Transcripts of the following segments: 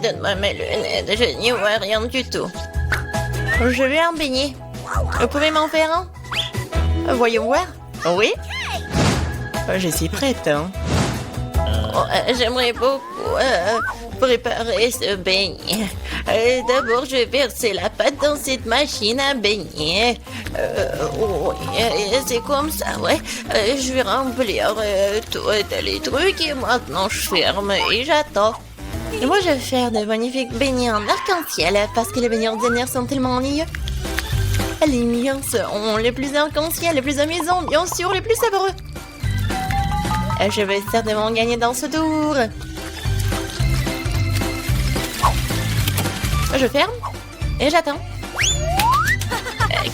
donne-moi mes lunettes, je n'y vois rien du tout. Je veux un beignet. Vous pouvez m'en faire un? Voyons voir. Oui? Je suis prête. Hein. J'aimerais beaucoup préparer ce beignet. D'abord, je vais verser la pâte dans cette machine à beignet. Oui, c'est comme ça, ouais. Je vais remplir tous les trucs et maintenant je ferme et j'attends. Et moi, je vais faire de magnifiques beignets en arc-en-ciel parce que les beignets ordinaires sont tellement ennuyeux. Les miens seront les plus arc-en-ciel, les plus amusants, bien sûr, les plus savoureux. Je vais certainement gagner dans ce tour. Je ferme et j'attends.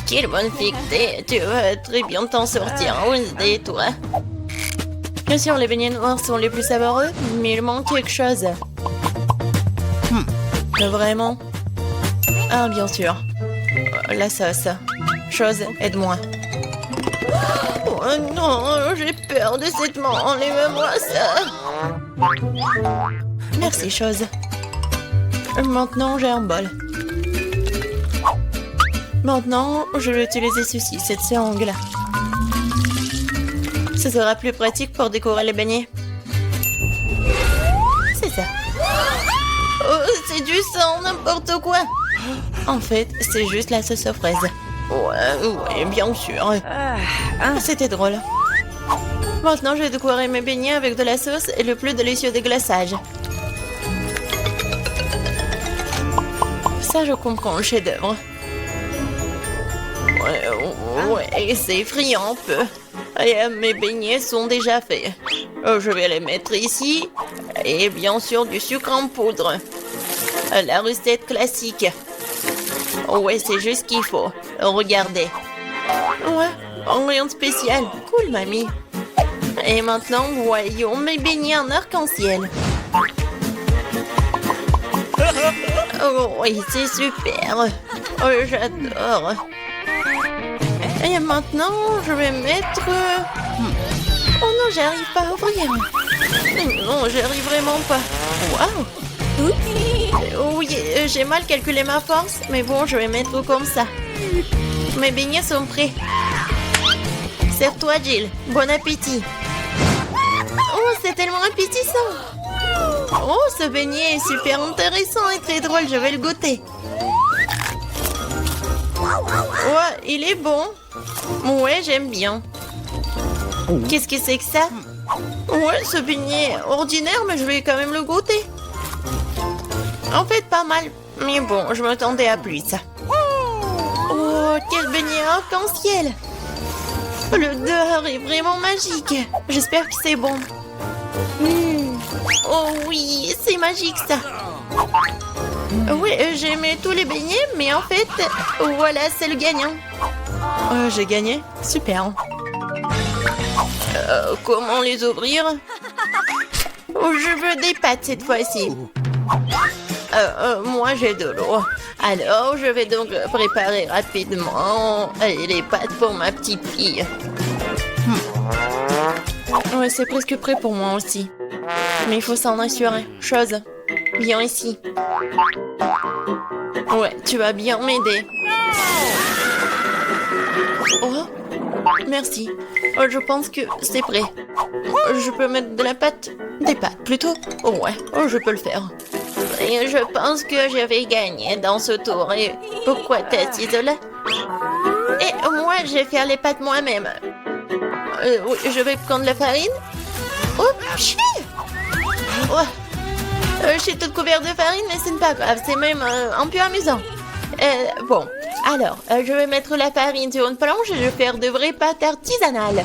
Quelle bonne fille que t'es. Tu vas très bien t'en sortir, Wednesday, toi. Bien sûr, les beignets noirs sont les plus savoureux, mais il manque quelque chose. Vraiment? Ah, bien sûr. La sauce. Chose, aide-moi. Oh non, j'ai peur de cette main. Enlève-moi ça. Merci, chose. Maintenant, j'ai un bol. Maintenant, je vais utiliser ceci, cette seringue-là. Ce sera plus pratique pour décorer les beignets. C'est ça. Oh, c'est du sang, n'importe quoi. En fait, c'est juste la sauce aux fraises. Ouais, bien sûr. C'était drôle. Maintenant, je vais décorer mes beignets avec de la sauce et le plus délicieux déglaçage. Ça, je comprends le chef-d'œuvre. Ouais, c'est effrayant un peu. Et, mes beignets sont déjà faits. Je vais les mettre ici. Et bien sûr, du sucre en poudre. La recette classique. Ouais, c'est juste ce qu'il faut. Regardez. Ouais, rien de spécial. Cool, mamie. Et maintenant, voyons mes beignets en arc-en-ciel. Oh oui, c'est super. Oh, j'adore. Et maintenant, je vais mettre... Oh non, j'arrive pas à ouvrir. Non, j'arrive vraiment pas. Waouh. Oui, j'ai mal calculé ma force, mais bon, je vais mettre comme ça. Mes beignets sont prêts. Sers-toi, Jill. Bon appétit. Oh, c'est tellement appétissant. Oh, ce beignet est super intéressant et très drôle. Je vais le goûter. Ouais, il est bon. Ouais, j'aime bien. Qu'est-ce que c'est que ça? Ouais, ce beignet est ordinaire, mais je vais quand même le goûter. En fait, pas mal. Mais bon, je m'attendais à plus. Oh, quel beignet arc-en-ciel. L'odeur est vraiment magique. J'espère que c'est bon. Oh oui, c'est magique ça. Oui, j'ai aimé tous les beignets, mais en fait, voilà, c'est le gagnant. J'ai gagné? Super. Comment les ouvrir? Je veux des pâtes cette fois-ci. Moi, j'ai de l'eau. Alors, je vais donc préparer rapidement les pâtes pour ma petite fille. Ouais, c'est presque prêt pour moi aussi. Mais il faut s'en assurer. Chose, viens ici. Ouais, tu vas bien m'aider. Oh, merci. Je pense que c'est prêt. Je peux mettre de la pâte? Des pâtes, plutôt? Ouais, je peux le faire. Et je pense que je vais gagner dans ce tour. Et pourquoi t'es assise là? Et moi, je vais faire les pâtes moi-même. Oui, je vais prendre la farine. Oh, chier! Je suis toute couverte de farine, mais ce n'est pas grave. C'est même un peu amusant. Bon, alors, je vais mettre la farine sur une planche et je vais faire de vraies pâtes artisanales.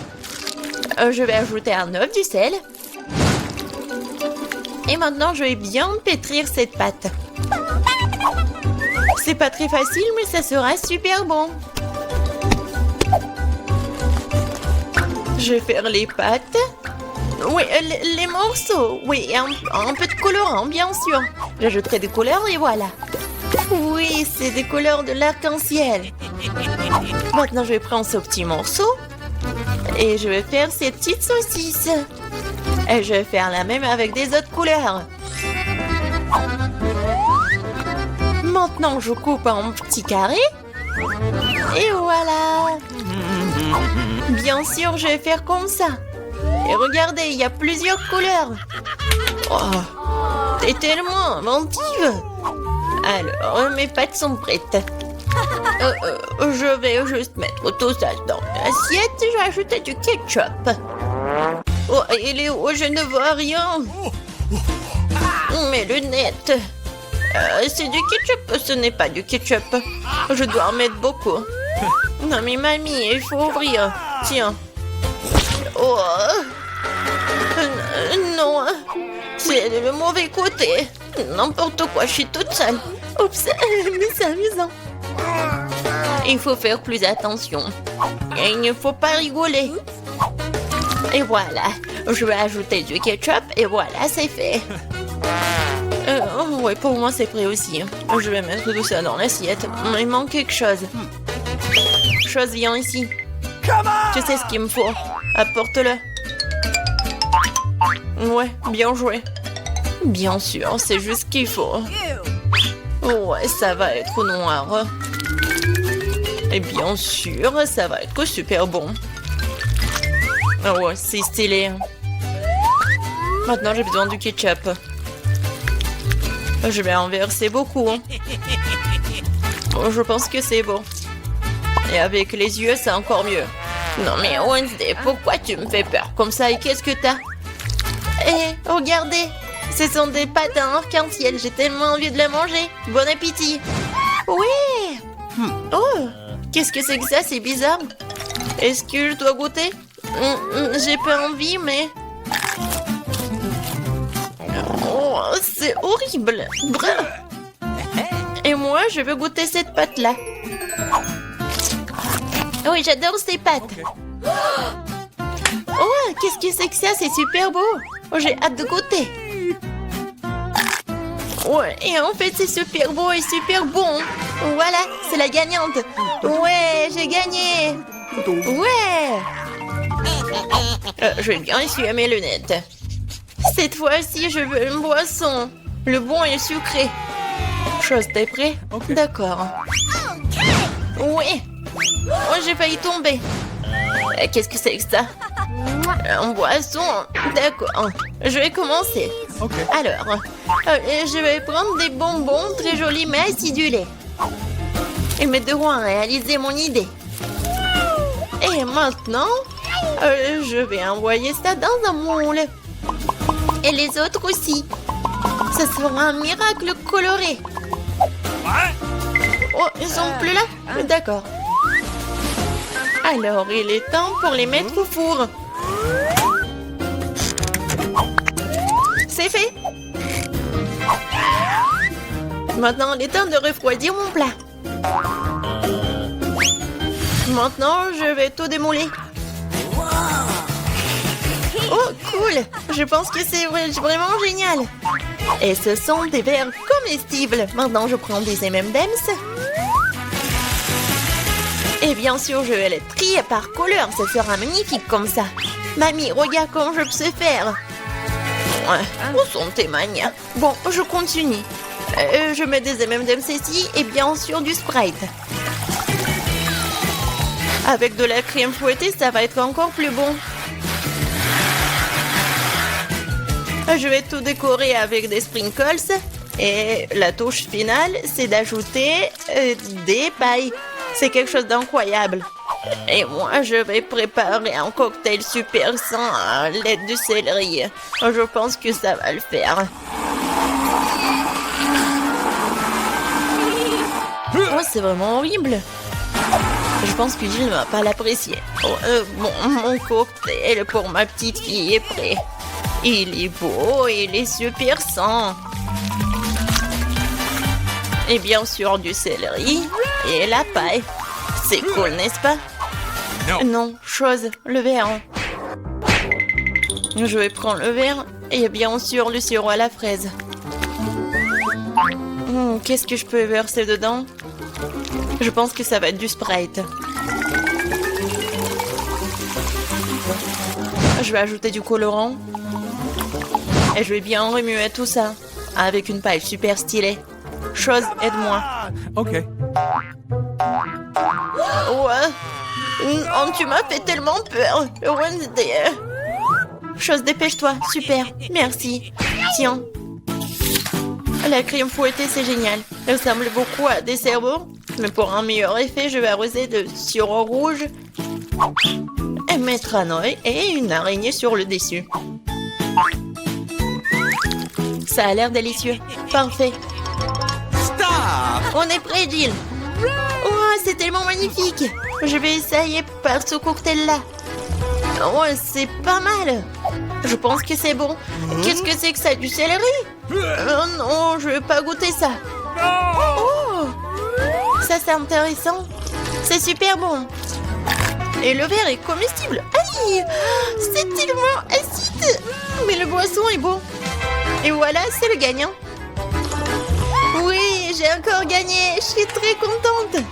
Je vais ajouter un œuf, du sel. Et maintenant, je vais bien pétrir cette pâte. C'est pas très facile, mais ça sera super bon. Je vais faire les pâtes. Oui, les morceaux. Oui, un peu de colorant, bien sûr. J'ajouterai des couleurs et voilà. Oui, c'est des couleurs de l'arc-en-ciel. Maintenant, je vais prendre ce petit morceau. Et je vais faire ces petites saucisses. Et je vais faire la même avec des autres couleurs. Maintenant, je coupe en petits carrés. Et voilà. Bien sûr, je vais faire comme ça. Et regardez, il y a plusieurs couleurs. Oh, t'es tellement inventive. Alors, mes pâtes sont prêtes. Je vais juste mettre tout ça dans l'assiette. Je vais ajouter du ketchup. Oh, il est où? Je ne vois rien. Mes lunettes. C'est du ketchup. Ce n'est pas du ketchup. Je dois en mettre beaucoup. Non, mais mamie, il faut ouvrir. Tiens. Oh. Non. C'est le mauvais côté. N'importe quoi, je suis toute seule. Oups, mais c'est amusant. Il faut faire plus attention. Et il ne faut pas rigoler. Et voilà. Je vais ajouter du ketchup et voilà, c'est fait. Ouais, pour moi, c'est prêt aussi. Je vais mettre tout ça dans l'assiette. Il manque quelque chose. Chose, viens ici. Tu sais ce qu'il me faut. Apporte-le. Ouais, bien joué. Bien sûr, c'est juste ce qu'il faut. Ouais, ça va être noir. Et bien sûr, ça va être super bon. Ouais, c'est stylé. Maintenant, j'ai besoin du ketchup. Je vais en verser beaucoup. Je pense que c'est bon. Et avec les yeux, c'est encore mieux. Non mais Wednesday, pourquoi tu me fais peur comme ça? Et qu'est-ce que t'as? Eh, regardez! Ce sont des pâtes en arc-en-ciel. J'ai tellement envie de les manger. Bon appétit! Oui! Oh! Qu'est-ce que c'est que ça? C'est bizarre. Est-ce que je dois goûter? J'ai pas envie, mais... Oh, c'est horrible! Bref. Et moi, je veux goûter cette pâte-là. Oui, j'adore ces pâtes. Oh, qu'est-ce que c'est que ça? C'est super beau. Oh, j'ai hâte de goûter. Ouais, et en fait, c'est super beau et super bon. Voilà, c'est la gagnante. Ouais, j'ai gagné. Ouais. Je vais bien essuyer mes lunettes. Cette fois-ci, je veux une boisson. Le bon et sucré. Chose, t'es prêt? D'accord. Oui. Oh, j'ai failli tomber. Qu'est-ce que c'est que ça? En boisson. D'accord. Je vais commencer. Alors, je vais prendre des bonbons très jolis mais acidulés. Ils m'aideront à réaliser mon idée. Et maintenant, je vais envoyer ça dans un moule. Et les autres aussi. Ce sera un miracle coloré. Oh, ils sont plus là? D'accord. Alors, il est temps pour les mettre au four. C'est fait. Maintenant, il est temps de refroidir mon plat. Maintenant, je vais tout démouler. Oh, cool! Je pense que c'est vraiment génial. Et ce sont des verres comestibles. Maintenant, je prends des M&M's. Et bien sûr, je vais les trier par couleur. Ça sera magnifique comme ça. Mamie, regarde comment je sais faire. Ouais, où sont tes manias? Bon, je continue. Je mets des M&M's ici et bien sûr du Sprite. Avec de la crème fouettée, ça va être encore plus bon. Je vais tout décorer avec des sprinkles. Et la touche finale, c'est d'ajouter des pailles. C'est quelque chose d'incroyable. Et moi, je vais préparer un cocktail super sain à l'aide du céleri. Je pense que ça va le faire. Oh, c'est vraiment horrible. Je pense que Jill ne va pas l'apprécier. Oh, bon, mon cocktail pour ma petite fille est prêt. Il est beau, il est super sain. Et bien sûr du céleri et la paille. C'est cool, n'est-ce pas? Non, chose, le verre. Je vais prendre le verre et bien sûr le sirop à la fraise. Qu'est-ce que je peux verser dedans? Je pense que ça va être du Sprite. Je vais ajouter du colorant. Et je vais bien remuer tout ça avec une paille super stylée. Chose, aide-moi. Ok. Ouais. Non, tu m'as fait tellement peur. Wednesday. Chose, dépêche-toi. Super. Merci. Tiens. La crème fouettée, c'est génial. Elle ressemble beaucoup à des cerveaux. Mais pour un meilleur effet, je vais arroser de sirop rouge et mettre un œil et une araignée sur le dessus. Ça a l'air délicieux. Parfait. Stop! On est prêt, Jill. Oh, c'est tellement magnifique. Je vais essayer par ce cocktail-là. Oh, c'est pas mal. Je pense que c'est bon. Qu'est-ce que c'est que ça, du céleri? Oh non, je vais pas goûter ça. Oh, ça c'est intéressant. C'est super bon. Et le verre est comestible. Aïe, c'est tellement acide. Mais le boisson est bon. Et voilà, c'est le gagnant. Oui, j'ai encore gagné. Je suis très contente.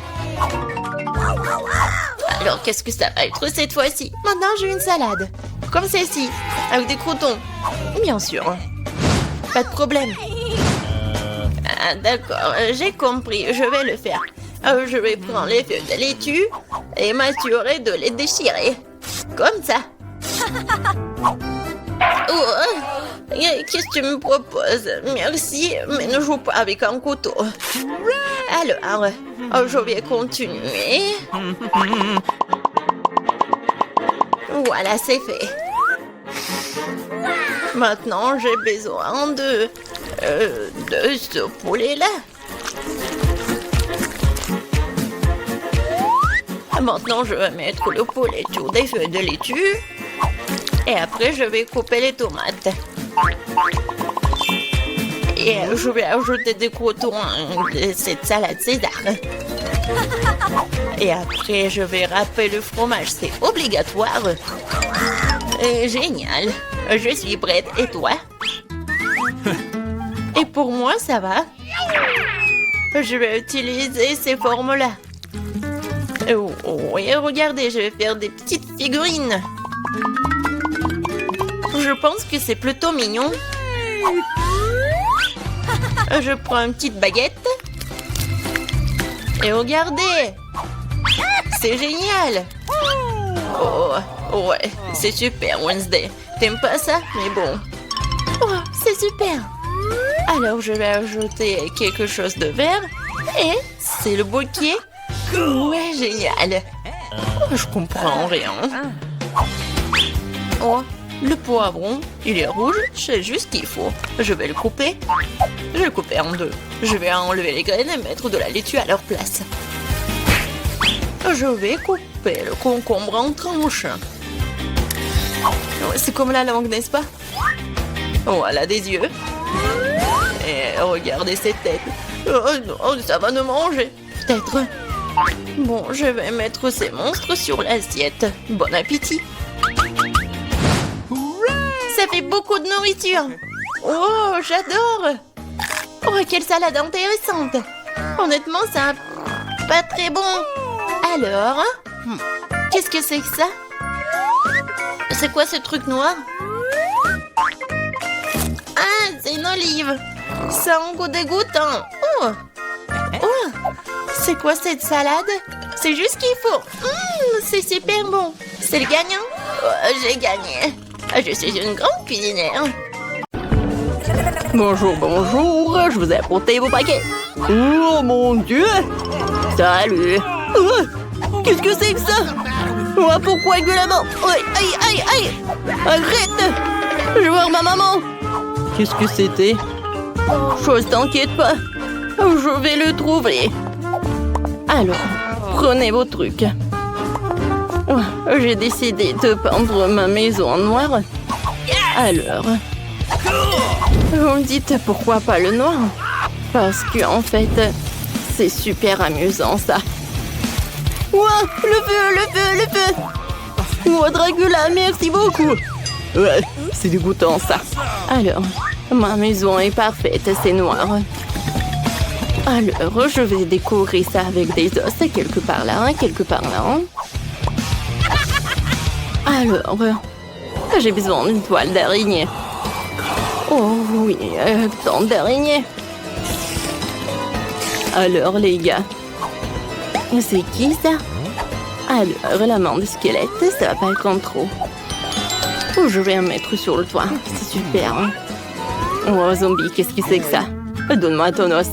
Alors, qu'est-ce que ça va être cette fois-ci? Maintenant, j'ai une salade. Comme celle-ci, avec des croutons. Bien sûr. Pas de problème. Ah, d'accord, j'ai compris. Je vais le faire. Je vais prendre les feuilles de laitue et m'assurer de les déchirer. Comme ça. Oh, qu'est-ce que tu me proposes? Merci, mais ne joue pas avec un couteau. Alors, je vais continuer. Voilà, c'est fait. Maintenant, j'ai besoin de ce poulet-là. Maintenant, je vais mettre le poulet sur des feuilles de laitue. Et après, je vais couper les tomates. Et je vais ajouter des croutons de cette salade César. Et après, je vais râper le fromage. C'est obligatoire. Génial. Je suis prête. Et toi? Et pour moi, ça va. Je vais utiliser ces formes-là. Oui, regardez, je vais faire des petites figurines. Je pense que c'est plutôt mignon. Je prends une petite baguette. Et regardez. C'est génial. Oh, ouais, c'est super, Wednesday. T'aimes pas ça? Mais bon. Oh, c'est super. Alors, je vais ajouter quelque chose de vert. Et c'est le bouquet. Ouais, génial. Oh, je comprends rien. Oh, le poivron, il est rouge, c'est juste ce qu'il faut. Je vais le couper. Je vais le couper en deux. Je vais enlever les graines et mettre de la laitue à leur place. Je vais couper le concombre en tranches. C'est comme la langue, n'est-ce pas? Voilà des yeux. Et regardez cette tête. Oh, ça va nous manger. Peut-être. Bon, je vais mettre ces monstres sur l'assiette. Bon appétit. Ça fait beaucoup de nourriture. Oh, j'adore. Oh, quelle salade intéressante. Honnêtement, ça pas très bon. Alors, qu'est-ce que c'est que ça? C'est quoi ce truc noir? Ah, c'est une olive. Ça a un goût dégoûtant. Oh, oh, c'est quoi cette salade? C'est juste ce qu'il faut. C'est super bon. C'est le gagnant? Oh, j'ai gagné. Je suis une grande cuisinière. Bonjour, bonjour. Je vous ai apporté vos paquets. Oh mon Dieu. Salut. Qu'est-ce que c'est que ça? Oh, pourquoi avec de la main? Aïe, aïe, aïe. Arrête. Je vais voir ma maman. Qu'est-ce que c'était? Chose, t'inquiète pas. Je vais le trouver. Alors, prenez vos trucs. J'ai décidé de peindre ma maison en noir. Alors, vous me dites pourquoi pas le noir? Parce que en fait, c'est super amusant ça. Ouah, le feu, le feu, le feu! Oh, Dracula, merci beaucoup! Ouais, c'est dégoûtant ça. Alors, ma maison est parfaite, c'est noir. Alors, je vais décorer ça avec des os, quelque part là, quelque part là. Alors, j'ai besoin d'une toile d'araignée. Oh oui, tant d'araignées. Alors, les gars, c'est qui ça? Alors, la main de squelette, ça va pas le contre trop. Oh, je vais en mettre sur le toit. C'est super. Hein? Oh, zombie, qu'est-ce que c'est que ça? Donne-moi ton os.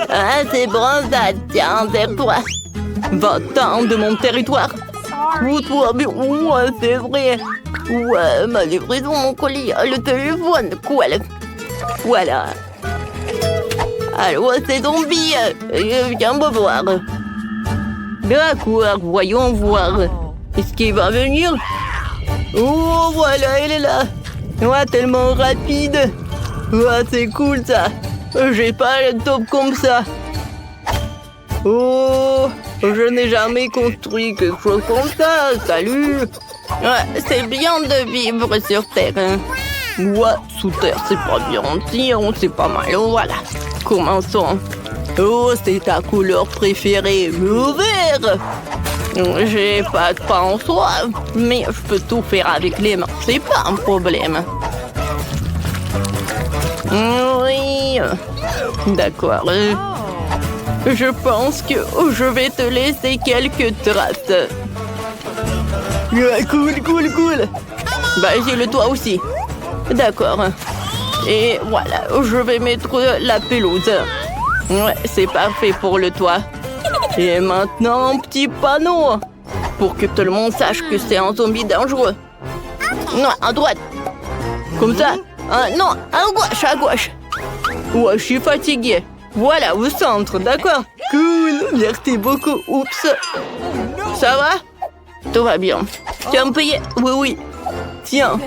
Ah, c'est bronzade. Tiens, terre-toi. Va-t'en de mon territoire. Oh, toi, mais ouais, c'est vrai. Ouais, ma livraison, mon colis, le téléphone, quoi. Voilà. Allô, c'est zombie. Viens me voir. D'accord, voyons voir. Est-ce qu'il va venir? Oh, voilà, il est là. Ouais, tellement rapide. Ouais, c'est cool, ça. J'ai pas le top comme ça. Oh, je n'ai jamais construit quelque chose comme ça. Salut. Ouais, c'est bien de vivre sur Terre. Hein. Ouais, sous terre, c'est pas bien. C'est pas mal. Voilà. Commençons. Oh, c'est ta couleur préférée, le vert. J'ai pas de pain en soi, mais je peux tout faire avec les mains. C'est pas un problème. Oui. D'accord. Je pense que je vais te laisser quelques traces. Cool. Bah, j'ai le toit aussi. D'accord. Et voilà, je vais mettre la pelouse. Ouais, c'est parfait pour le toit. Et maintenant, un petit panneau. Pour que tout le monde sache que c'est un zombie dangereux. Non, à droite. Comme ça. Non, à gauche. Ouais, je suis fatiguée. Voilà, au centre, d'accord? Cool, merci beaucoup. Oups. Ça va? Tout va bien. Tu vas me payer? Oui. Tiens.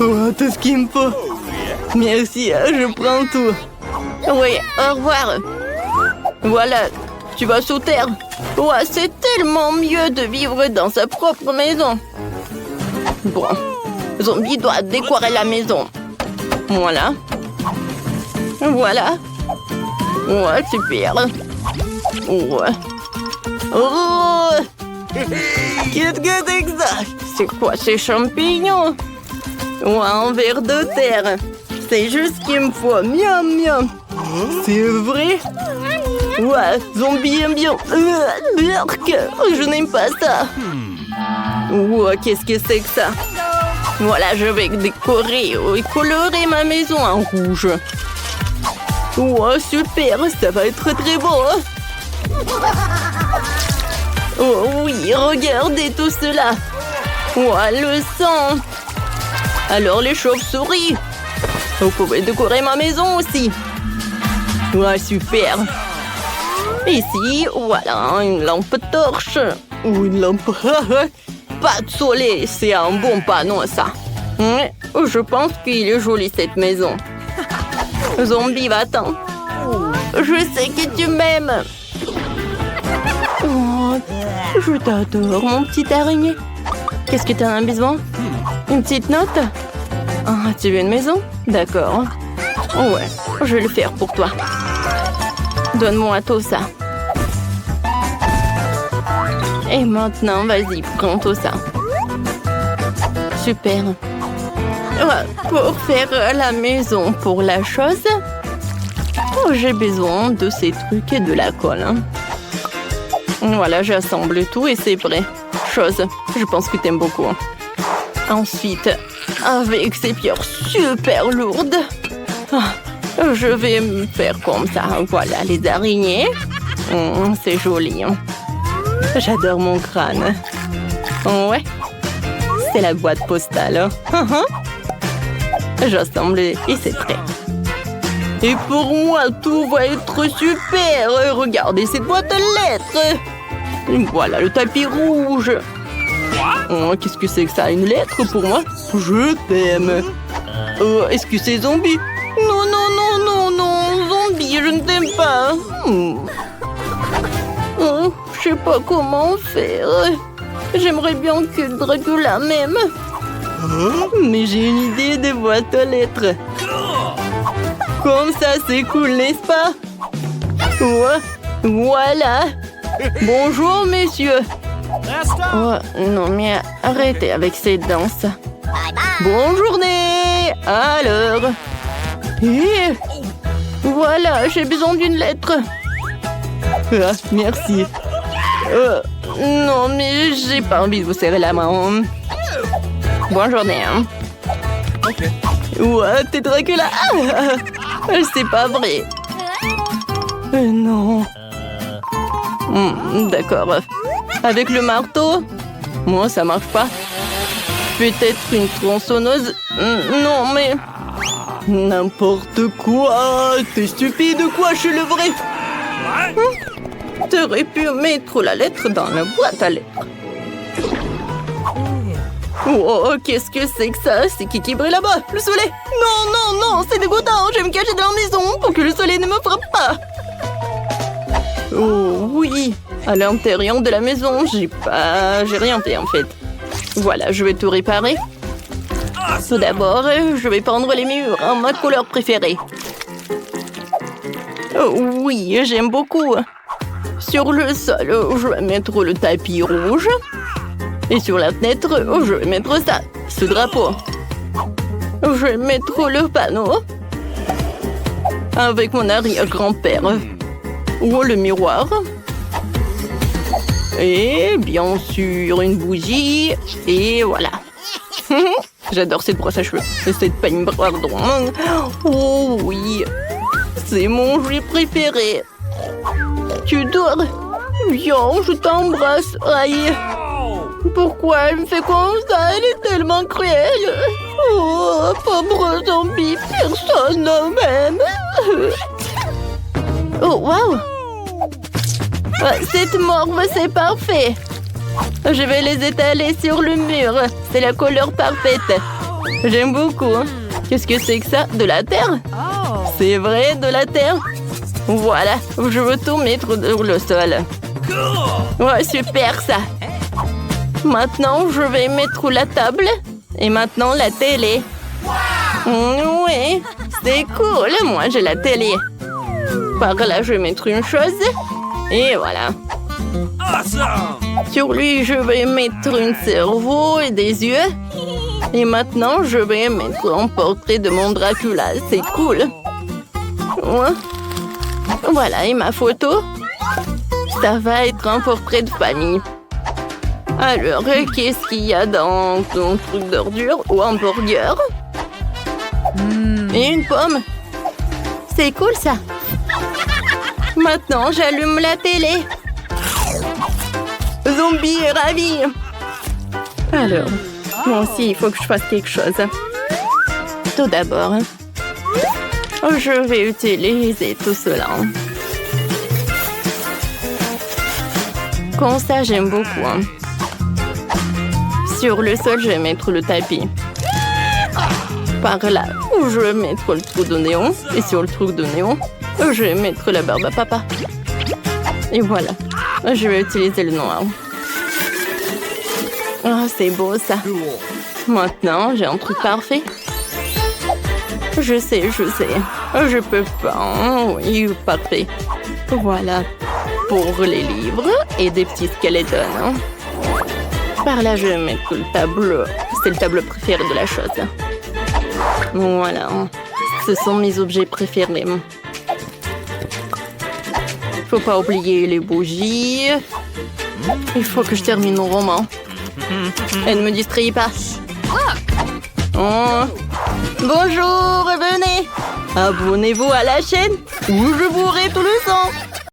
Oh, tout ce qu'il me faut. Merci, je prends tout. Oui, au revoir. Voilà, tu vas sous terre. Ouais, c'est tellement mieux de vivre dans sa propre maison. Bon, zombie doit décorer la maison. Voilà. Ouais, super. Ouais. Oh! Qu'est-ce que c'est que ça? C'est quoi ces champignons? Ouais, un ver de terre. C'est juste ce qu'il me faut. Miam. C'est vrai? Ouais, zombie aime bien. Je n'aime pas ça. Ouais, qu'est-ce que c'est que ça? Voilà, je vais décorer et colorer ma maison en rouge. Ouais, super, ça va être très beau. Oh oui, regardez tout cela. Ouais, le sang. Alors les chauves-souris. Vous pouvez décorer ma maison aussi. Ouais, super. Ici, voilà, une lampe torche. Ou une lampe... Pas de soleil, c'est un bon panneau, ça. Je pense qu'il est joli, cette maison. Zombie, va-t'en. Je sais que tu m'aimes. Oh, je t'adore, mon petit araignée. Qu'est-ce que tu en as besoin? Une petite note? Ah, tu veux une maison? D'accord. Ouais, je vais le faire pour toi. Donne-moi tout ça. Et maintenant, vas-y, prends tout ça. Super. Pour faire la maison pour la chose, j'ai besoin de ces trucs et de la colle. Hein. Voilà, j'assemble tout et c'est prêt. Chose, je pense que t'aimes beaucoup. Ensuite, avec ces pierres super lourdes, je vais me faire comme ça. Voilà, les araignées. C'est joli. Hein. J'adore mon crâne. Ouais, c'est la boîte postale. J'assemble et c'est prêt. Et pour moi, tout va être super. Regardez cette boîte de lettres. Voilà le tapis rouge. Qu'est-ce que c'est que ça? Une lettre pour moi? Je t'aime. Est-ce que c'est zombie? Non, zombie, je ne t'aime pas. Je sais pas comment faire. J'aimerais bien que Dracula m'aime. Mais j'ai une idée de boîte aux lettres. Comme ça, c'est cool, n'est-ce pas? Ouais, voilà. Bonjour, messieurs. Oh, non, mais arrêtez avec ces danses. Bonne journée. Alors. Voilà, j'ai besoin d'une lettre. Ah, merci. Non, mais j'ai pas envie de vous serrer la main. Bonne journée. Hein. Ok. Ouais, t'es Dracula. C'est pas vrai. Non. D'accord. Avec le marteau? Moi, ça marche pas. Peut-être une tronçonneuse? Non, mais... N'importe quoi. T'es stupide ou quoi? Je suis le vrai. T'aurais pu mettre la lettre dans la boîte à lettres. Oh, qu'est-ce que c'est que ça? C'est qui brille là-bas? Le soleil? Non, non, non, c'est dégoûtant. Je vais me cacher dans la maison pour que le soleil ne me frappe pas. Oh, oui. À l'intérieur de la maison, j'ai rien fait en fait. Voilà, je vais tout réparer. Tout d'abord, je vais peindre les murs en ma couleur préférée. Oh, oui, j'aime beaucoup. Sur le sol, je vais mettre le tapis rouge. Et sur la fenêtre, je vais mettre ça, ce drapeau. Je vais mettre le panneau avec mon arrière-grand-père. Ou le miroir. Et bien sûr, une bougie. Et voilà. J'adore cette brosse à cheveux. Et cette peigne pardon. Oh oui. C'est mon jouet préféré. Tu dors? Viens, je t'embrasse. Aïe. Pourquoi elle me fait comme ça? Elle est tellement cruelle. Oh, pauvre zombie. Personne ne m'aime. Oh, waouh. Cette morve, c'est parfait. Je vais les étaler sur le mur. C'est la couleur parfaite. J'aime beaucoup. Qu'est-ce que c'est que ça? De la terre? C'est vrai, de la terre? Voilà, je veux tout mettre sur le sol. Ouais, super ça. Maintenant, je vais mettre la table. Et maintenant, la télé. Oui, c'est cool. Moi, j'ai la télé. Par là, je vais mettre une chose. Et voilà. Sur lui, je vais mettre un cerveau et des yeux. Et maintenant, je vais mettre un portrait de mon Dracula. C'est cool. Ouais. Voilà, et ma photo. Ça va être un portrait de famille. Alors, qu'est-ce qu'il y a dans ton truc d'ordure ou un burger? Et une pomme. C'est cool, ça. Maintenant, j'allume la télé. Zombie est ravi. Alors, moi aussi, il faut que je fasse quelque chose. Tout d'abord, je vais utiliser tout cela. Comme ça, j'aime beaucoup. Sur le sol, je vais mettre le tapis. Par là, je vais mettre le trou de néon. Et sur le trou de néon, je vais mettre la barbe à papa. Et voilà. Je vais utiliser le noir. Ah, c'est beau ça. Maintenant, j'ai un truc parfait. Je sais. Je peux pas. Oui, parfait. Voilà. Pour les livres et des petits skeletons. Par là, je vais mettre le tableau. C'est le tableau préféré de la chose. Voilà. Ce sont mes objets préférés. Faut pas oublier les bougies. Il faut que je termine mon roman. Et ne me distrayez pas. Oh. Bonjour, venez. Abonnez-vous à la chaîne ou je bourrai tout le sang.